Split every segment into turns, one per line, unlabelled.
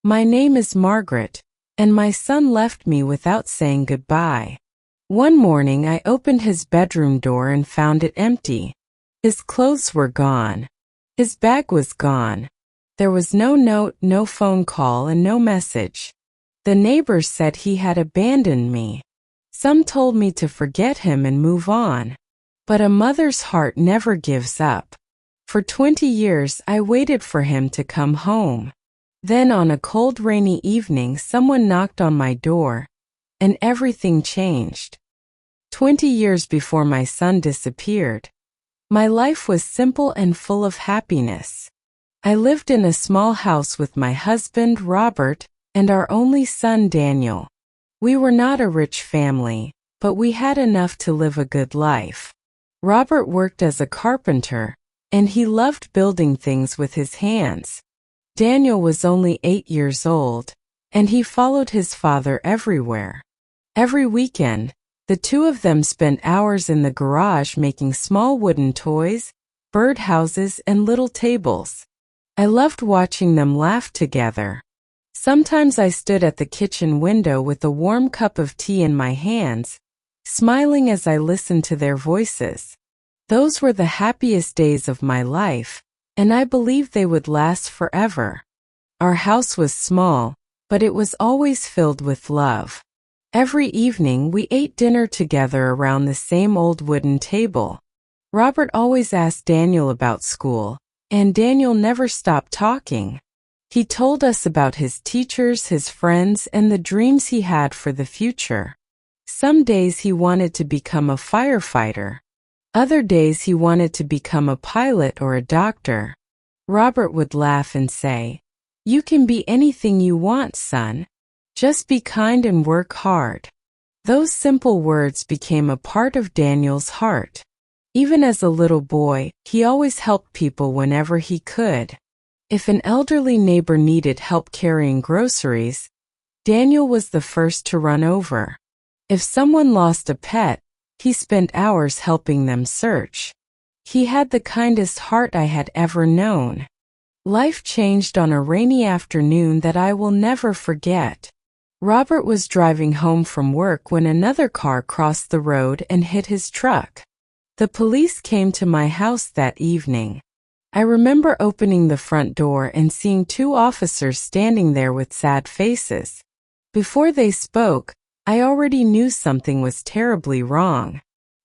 My name is Margaret, and my son left me without saying goodbye. One morning I opened his bedroom door and found it empty. His clothes were gone. His bag was gone. There was no note, no phone call, and no message. The neighbors said he had abandoned me. Some told me to forget him and move on. But a mother's heart never gives up. For 20 years I waited for him to come home. Then on a cold rainy evening someone knocked on my door, and everything changed. 20 years before my son disappeared, my life was simple and full of happiness. I lived in a small house with my husband, Robert, and our only son, Daniel. We were not a rich family, but we had enough to live a good life. Robert worked as a carpenter, and he loved building things with his hands. Daniel was only 8 years old, and he followed his father everywhere. Every weekend, the two of them spent hours in the garage making small wooden toys, birdhouses, and little tables. I loved watching them laugh together. Sometimes I stood at the kitchen window with a warm cup of tea in my hands, smiling as I listened to their voices. Those were the happiest days of my life, and I believed they would last forever. Our house was small, but it was always filled with love. Every evening we ate dinner together around the same old wooden table. Robert always asked Daniel about school, and Daniel never stopped talking. He told us about his teachers, his friends, and the dreams he had for the future. Some days he wanted to become a firefighter. Other days he wanted to become a pilot or a doctor. Robert would laugh and say, "You can be anything you want, son. Just be kind and work hard." Those simple words became a part of Daniel's heart. Even as a little boy, he always helped people whenever he could. If an elderly neighbor needed help carrying groceries, Daniel was the first to run over. If someone lost a pet, he spent hours helping them search. He had the kindest heart I had ever known. Life changed on a rainy afternoon that I will never forget. Robert was driving home from work when another car crossed the road and hit his truck. The police came to my house that evening. I remember opening the front door and seeing two officers standing there with sad faces. Before they spoke, I already knew something was terribly wrong.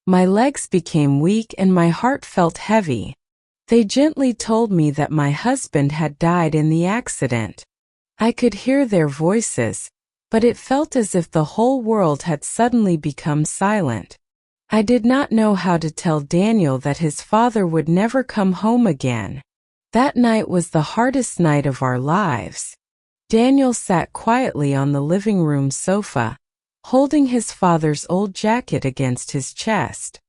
My legs became weak and my heart felt heavy. They gently told me that my husband had died in the accident. I could hear their voices, but it felt as if the whole world had suddenly become silent. I did not know how to tell Daniel that his father would never come home again. That night was the hardest night of our lives. Daniel sat quietly on the living room sofa, holding his father's old jacket against his chest.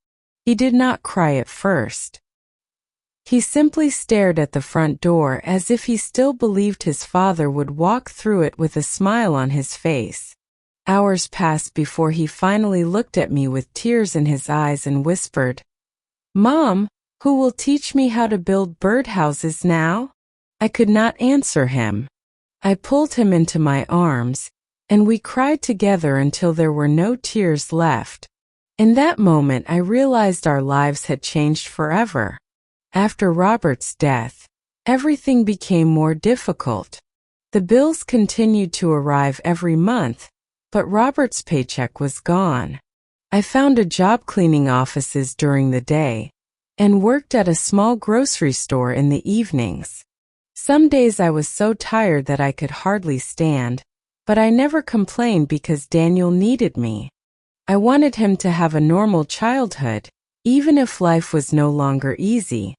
He did not cry at first. He simply stared at the front door as if he still believed his father would walk through it with a smile on his face. Hours passed before he finally looked at me with tears in his eyes and whispered, "Mom, who will teach me how to build birdhouses now?" I could not answer him. I pulled him into my arms, and we cried together until there were no tears left. In that moment I realized our lives had changed forever. After Robert's death, everything became more difficult. The bills continued to arrive every month, but Robert's paycheck was gone. I found a job cleaning offices during the day and worked at a small grocery store in the evenings. Some days I was so tired that I could hardly stand, but I never complained because Daniel needed me. I wanted him to have a normal childhood, even if life was no longer easy.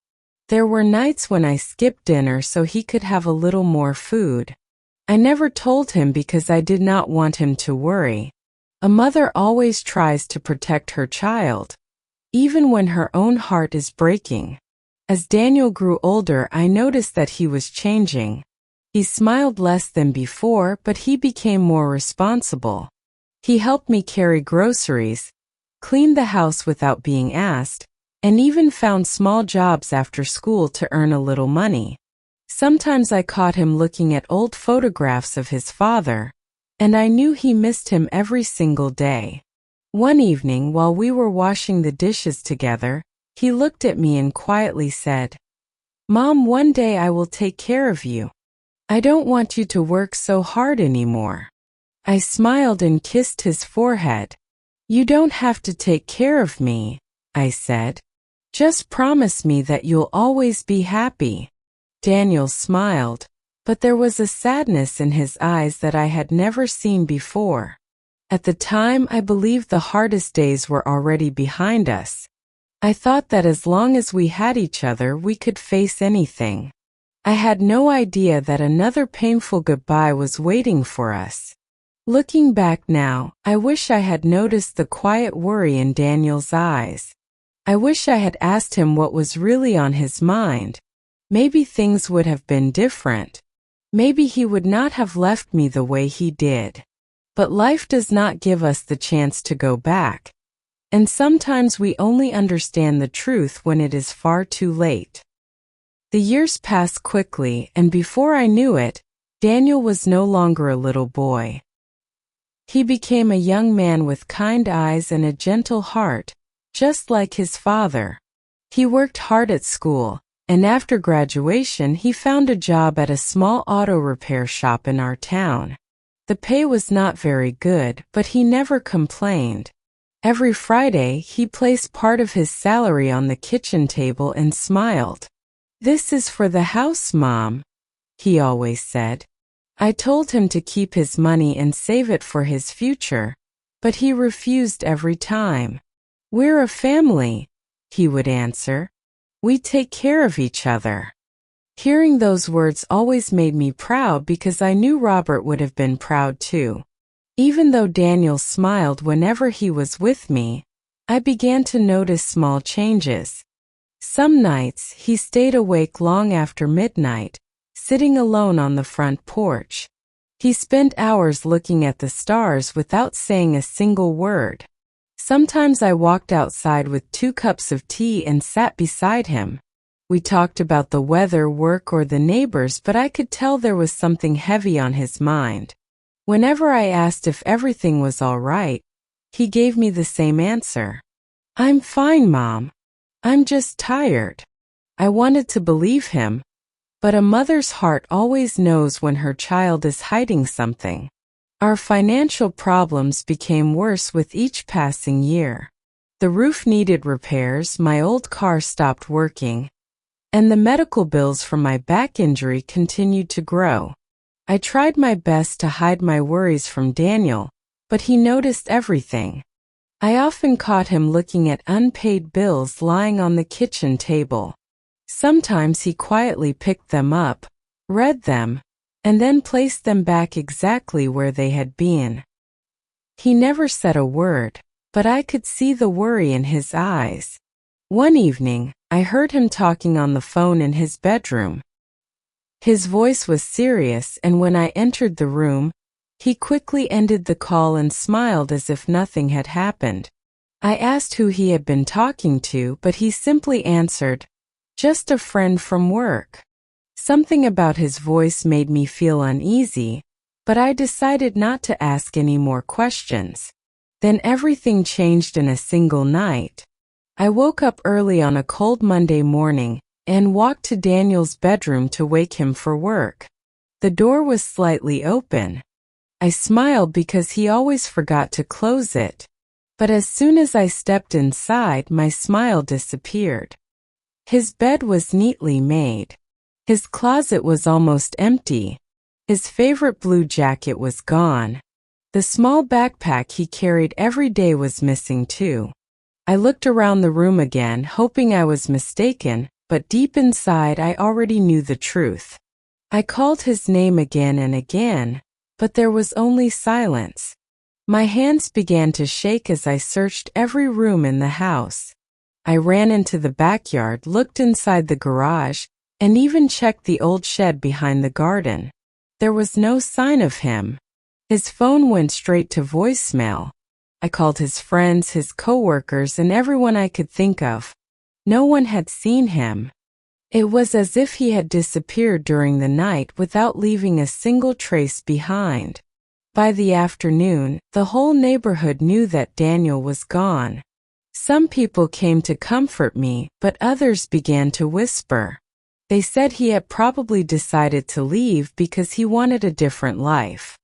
There were nights when I skipped dinner so he could have a little more food. I never told him because I did not want him to worry. A mother always tries to protect her child, even when her own heart is breaking. As Daniel grew older, I noticed that he was changing. He smiled less than before, but he became more responsible. He helped me carry groceries, cleaned the house without being asked, and even found small jobs after school to earn a little money. Sometimes I caught him looking at old photographs of his father, and I knew he missed him every single day. One evening, while we were washing the dishes together, he looked at me and quietly said, "Mom, one day I will take care of you. I don't want you to work so hard anymore." I smiled and kissed his forehead. "You don't have to take care of me," I said. "Just promise me that you'll always be happy." Daniel smiled, but there was a sadness in his eyes that I had never seen before. At the time, I believed the hardest days were already behind us. I thought that as long as we had each other, we could face anything. I had no idea that another painful goodbye was waiting for us. Looking back now, I wish I had noticed the quiet worry in Daniel's eyes. I wish I had asked him what was really on his mind. Maybe things would have been different. Maybe he would not have left me the way he did. But life does not give us the chance to go back. And sometimes we only understand the truth when it is far too late. The years passed quickly, and before I knew it, Daniel was no longer a little boy. He became a young man with kind eyes and a gentle heart, just like his father. He worked hard at school, and after graduation he found a job at a small auto repair shop in our town. The pay was not very good, but he never complained. Every Friday he placed part of his salary on the kitchen table and smiled. "This is for the house, Mom," he always said. I told him to keep his money and save it for his future, but he refused every time. "We're a family," he would answer. "We take care of each other." Hearing those words always made me proud because I knew Robert would have been proud too. Even though Daniel smiled whenever he was with me, I began to notice small changes. Some nights he stayed awake long after midnight, sitting alone on the front porch. He spent hours looking at the stars without saying a single word. Sometimes I walked outside with 2 cups of tea and sat beside him. We talked about the weather, work, or the neighbors, but I could tell there was something heavy on his mind. Whenever I asked if everything was all right, he gave me the same answer. "I'm fine, Mom. I'm just tired." I wanted to believe him, but a mother's heart always knows when her child is hiding something. Our financial problems became worse with each passing year. The roof needed repairs, my old car stopped working, and the medical bills from my back injury continued to grow. I tried my best to hide my worries from Daniel, but he noticed everything. I often caught him looking at unpaid bills lying on the kitchen table. Sometimes he quietly picked them up, read them, and then placed them back exactly where they had been. He never said a word, but I could see the worry in his eyes. One evening, I heard him talking on the phone in his bedroom. His voice was serious, and when I entered the room, he quickly ended the call and smiled as if nothing had happened. I asked who he had been talking to, but he simply answered, "Just a friend from work." Something about his voice made me feel uneasy, but I decided not to ask any more questions. Then everything changed in a single night. I woke up early on a cold Monday morning and walked to Daniel's bedroom to wake him for work. The door was slightly open. I smiled because he always forgot to close it. But as soon as I stepped inside, my smile disappeared. His bed was neatly made. His closet was almost empty. His favorite blue jacket was gone. The small backpack he carried every day was missing too. I looked around the room again, hoping I was mistaken, but deep inside I already knew the truth. I called his name again and again, but there was only silence. My hands began to shake as I searched every room in the house. I ran into the backyard, looked inside the garage, and even checked the old shed behind the garden. There was no sign of him. His phone went straight to voicemail. I called his friends, his coworkers, and everyone I could think of. No one had seen him. It was as if he had disappeared during the night without leaving a single trace behind. By the afternoon, the whole neighborhood knew that Daniel was gone. Some people came to comfort me, but others began to whisper. They said he had probably decided to leave because he wanted a different life.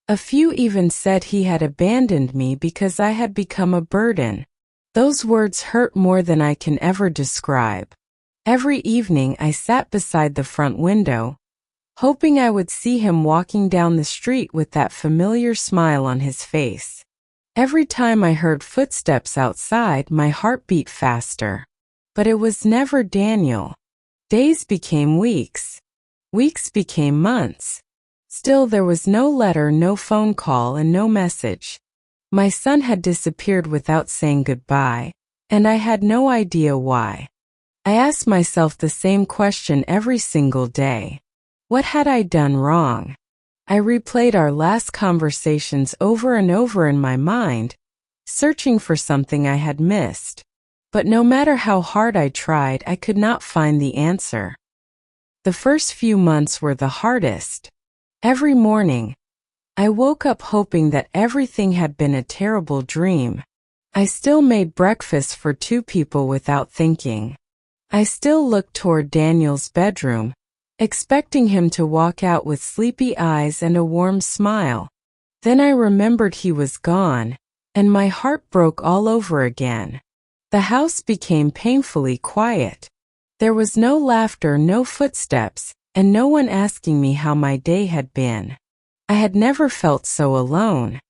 A few even said he had abandoned me because I had become a burden. Those words hurt more than I can ever describe. Every evening I sat beside the front window, hoping I would see him walking down the street with that familiar smile on his face. Every time I heard footsteps outside, my heart beat faster. But it was never Daniel. Days became weeks. Weeks became months. Still, there was no letter, no phone call, and no message. My son had disappeared without saying goodbye, and I had no idea why. I asked myself the same question every single day. What had I done wrong? I replayed our last conversations over and over in my mind, searching for something I had missed. But no matter how hard I tried, I could not find the answer. The first few months were the hardest. Every morning, I woke up hoping that everything had been a terrible dream. I still made breakfast for 2 people without thinking. I still looked toward Daniel's bedroom, expecting him to walk out with sleepy eyes and a warm smile. Then I remembered he was gone, and my heart broke all over again. The house became painfully quiet. There was no laughter, no footsteps, and no one asking me how my day had been. I had never felt so alone.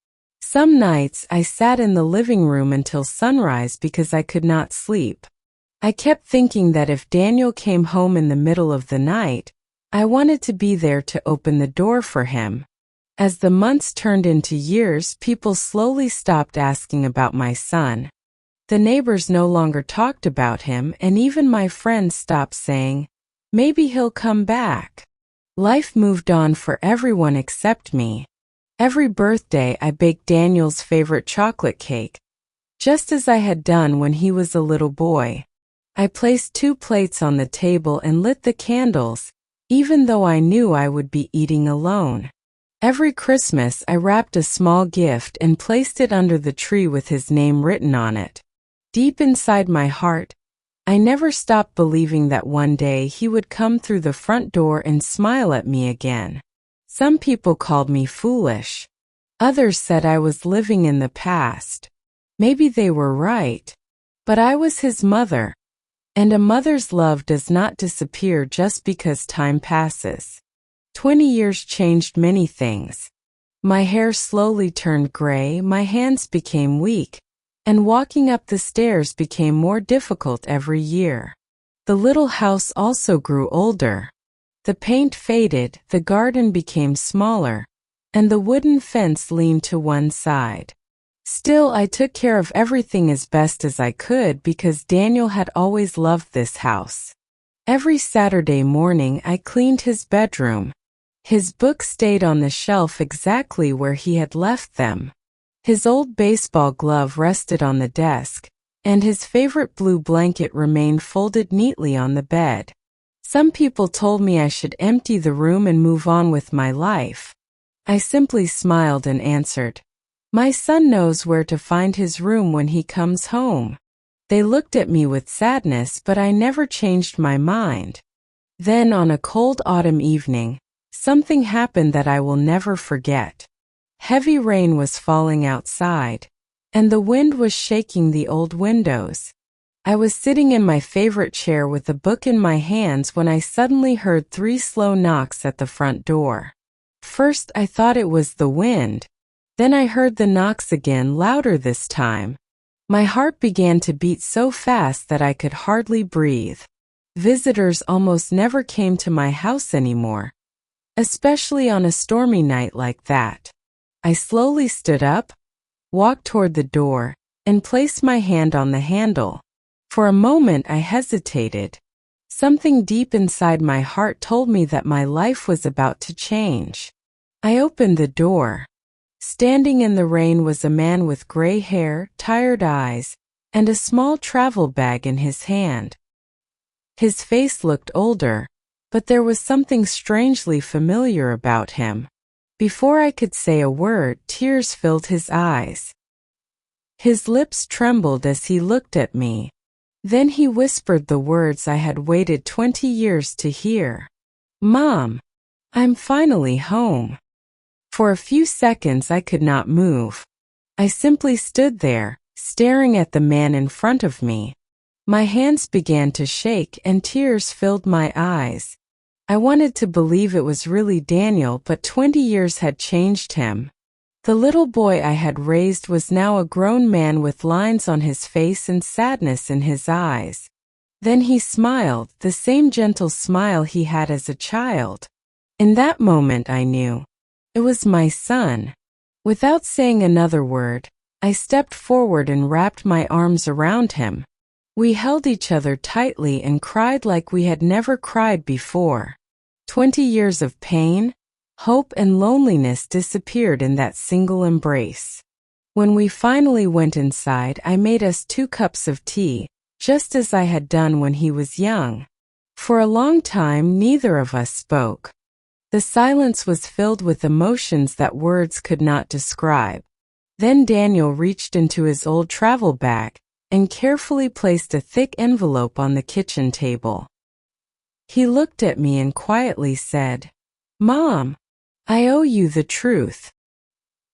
Some nights I sat in the living room until sunrise because I could not sleep. I kept thinking that if Daniel came home in the middle of the night, I wanted to be there to open the door for him. As the months turned into years, people slowly stopped asking about my son. The neighbors no longer talked about him, and even my friends stopped saying, "Maybe he'll come back." Life moved on for everyone except me. Every birthday I baked Daniel's favorite chocolate cake, just as I had done when he was a little boy. I placed 2 plates on the table and lit the candles, even though I knew I would be eating alone. Every Christmas I wrapped a small gift and placed it under the tree with his name written on it. Deep inside my heart, I never stopped believing that one day he would come through the front door and smile at me again. Some people called me foolish. Others said I was living in the past. Maybe they were right. But I was his mother. And a mother's love does not disappear just because time passes. 20 years changed many things. My hair slowly turned gray, my hands became weak, and walking up the stairs became more difficult every year. The little house also grew older. The paint faded, the garden became smaller, and the wooden fence leaned to one side. Still, I took care of everything as best as I could because Daniel had always loved this house. Every Saturday morning, I cleaned his bedroom. His books stayed on the shelf exactly where he had left them. His old baseball glove rested on the desk, and his favorite blue blanket remained folded neatly on the bed. Some people told me I should empty the room and move on with my life. I simply smiled and answered, "My son knows where to find his room when he comes home." They looked at me with sadness, but I never changed my mind. Then, on a cold autumn evening, something happened that I will never forget. Heavy rain was falling outside, and the wind was shaking the old windows. I was sitting in my favorite chair with a book in my hands when I suddenly heard 3 slow knocks at the front door. First, I thought it was the wind. Then I heard the knocks again, louder this time. My heart began to beat so fast that I could hardly breathe. Visitors almost never came to my house anymore, especially on a stormy night like that. I slowly stood up, walked toward the door, and placed my hand on the handle. For a moment I hesitated. Something deep inside my heart told me that my life was about to change. I opened the door. Standing in the rain was a man with gray hair, tired eyes, and a small travel bag in his hand. His face looked older, but there was something strangely familiar about him. Before I could say a word, tears filled his eyes. His lips trembled as he looked at me. Then he whispered the words I had waited 20 years to hear. "Mom, I'm finally home." For a few seconds I could not move. I simply stood there, staring at the man in front of me. My hands began to shake and tears filled my eyes. I wanted to believe it was really Daniel, but 20 years had changed him. The little boy I had raised was now a grown man with lines on his face and sadness in his eyes. Then he smiled, the same gentle smile he had as a child. In that moment I knew. It was my son. Without saying another word, I stepped forward and wrapped my arms around him. We held each other tightly and cried like we had never cried before. 20 years of pain, hope, and loneliness disappeared in that single embrace. When we finally went inside, I made us 2 cups of tea, just as I had done when he was young. For a long time, neither of us spoke. The silence was filled with emotions that words could not describe. Then Daniel reached into his old travel bag and carefully placed a thick envelope on the kitchen table. He looked at me and quietly said, "Mom, I owe you the truth."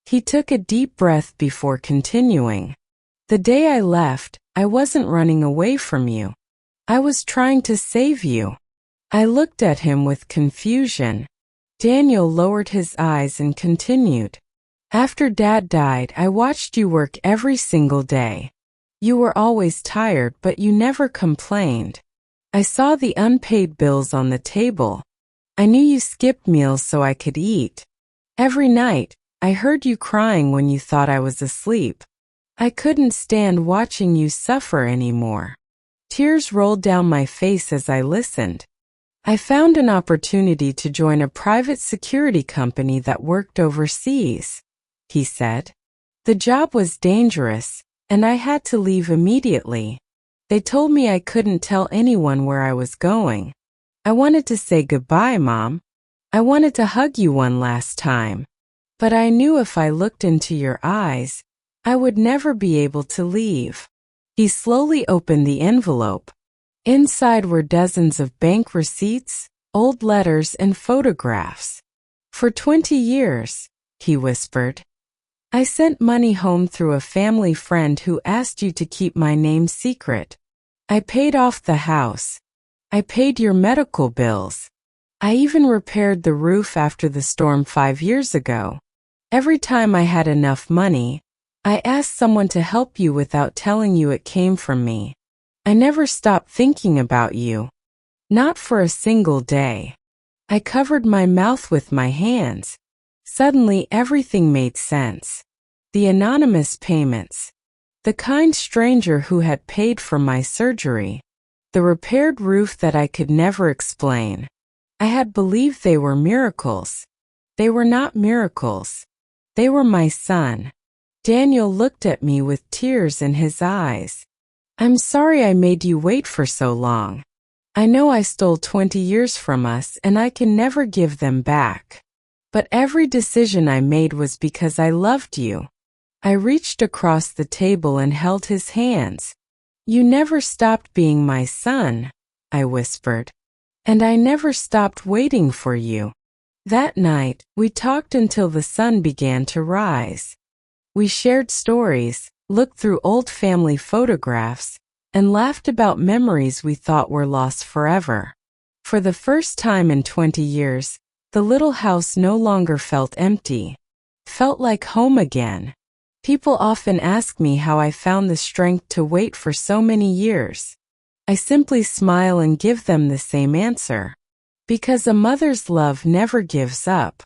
He took a deep breath before continuing. "The day I left, I wasn't running away from you. I was trying to save you." I looked at him with confusion. Daniel lowered his eyes and continued, "After Dad died, I watched you work every single day. You were always tired, but you never complained. I saw the unpaid bills on the table. I knew you skipped meals so I could eat. Every night, I heard you crying when you thought I was asleep. I couldn't stand watching you suffer anymore." Tears rolled down my face as I listened. "I found an opportunity to join a private security company that worked overseas," he said. "The job was dangerous, and I had to leave immediately. They told me I couldn't tell anyone where I was going. I wanted to say goodbye, Mom. I wanted to hug you one last time. But I knew if I looked into your eyes, I would never be able to leave." He slowly opened the envelope. Inside were dozens of bank receipts, old letters, and photographs. "For 20 years, he whispered, "I sent money home through a family friend who asked you to keep my name secret. I paid off the house. I paid your medical bills. I even repaired the roof after the storm 5 years ago. Every time I had enough money, I asked someone to help you without telling you it came from me. I never stopped thinking about you. Not for a single day." I covered my mouth with my hands. Suddenly everything made sense. The anonymous payments. The kind stranger who had paid for my surgery. The repaired roof that I could never explain. I had believed they were miracles. They were not miracles. They were my son. Daniel looked at me with tears in his eyes. "I'm sorry I made you wait for so long. I know I stole 20 years from us and I can never give them back. But every decision I made was because I loved you." I reached across the table and held his hands. "You never stopped being my son," I whispered. "And I never stopped waiting for you." That night, we talked until the sun began to rise. We shared stories, looked through old family photographs, and laughed about memories we thought were lost forever. For the first time in 20 years, the little house no longer felt empty. Felt like home again. People often ask me how I found the strength to wait for so many years. I simply smile and give them the same answer. Because a mother's love never gives up.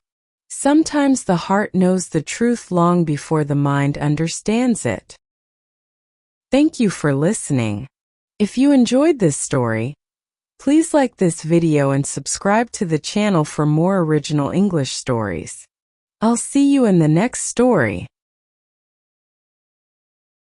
Sometimes the heart knows the truth long before the mind understands it. Thank you for listening. If you enjoyed this story, please like this video and subscribe to the channel for more original English stories. I'll see you in the next story.